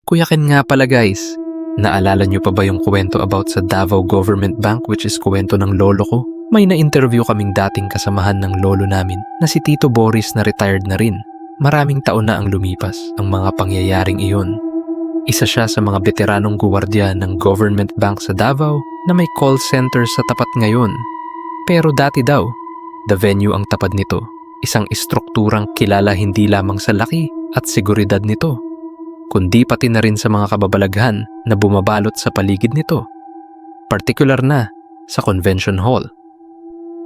Kuya Ken nga pala guys, naalala nyo pa ba yung kwento about sa Davao Government Bank which is kwento ng lolo ko? May na-interview kaming dating kasamahan ng lolo namin na si Tito Boris na retired na rin. Maraming taon na ang lumipas ang mga pangyayaring iyon. Isa siya sa mga veteranong guwardiya ng Government Bank sa Davao na may call center sa tapat ngayon. Pero dati daw, the venue ang tapat nito, isang istrukturang kilala hindi lamang sa laki at seguridad nito, kundi pati na rin sa mga kababalaghan na bumabalot sa paligid nito. Partikular na sa Convention Hall.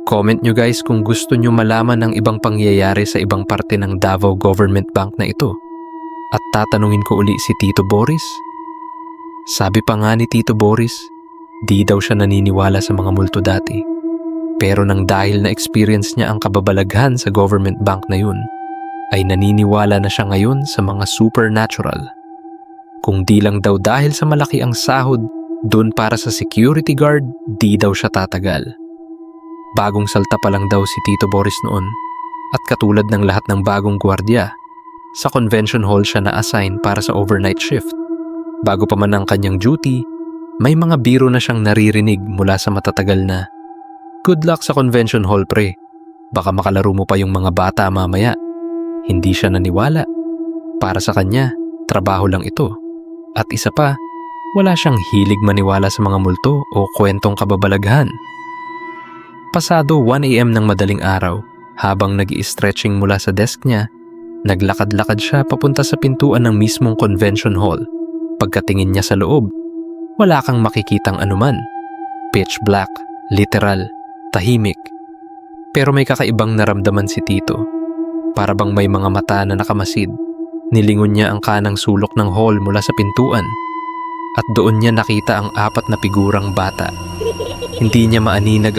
Comment nyo guys kung gusto nyo malaman ng ibang pangyayari sa ibang parte ng Davao Government Bank na ito. At tatanungin ko uli si Tito Boris. Sabi pa nga ni Tito Boris, di daw siya naniniwala sa mga multo dati. Pero nang dahil na experience niya ang kababalaghan sa government bank na yun, ay naniniwala na siya ngayon sa mga supernatural. Kung di lang daw dahil sa malaki ang sahod dun para sa security guard, di daw siya tatagal. Bagong salta pa lang daw si Tito Boris noon at katulad ng lahat ng bagong gwardiya, sa convention hall siya na-assign para sa overnight shift. Bago pa man ang kanyang duty, may mga biro na siyang naririnig mula sa matatagal na, "Good luck sa convention hall pre, baka makalaro mo pa yung mga bata mamaya." Hindi siya naniwala. Para sa kanya, trabaho lang ito. At isa pa, wala siyang hilig maniwala sa mga multo o kwentong kababalaghan. Pasado 1 AM ng madaling araw, habang nag-i-stretching mula sa desk niya, naglakad-lakad siya papunta sa pintuan ng mismong convention hall. Pagkatingin niya sa loob, wala kang makikitang anuman. Pitch black, literal, tahimik. Pero may kakaibang naramdaman si Tito. Para bang may mga mata na nakamasid. Nilingon niya ang kanang sulok ng hall mula sa pintuan at doon niya nakita ang 4 na figurang bata. Hindi niya maaninag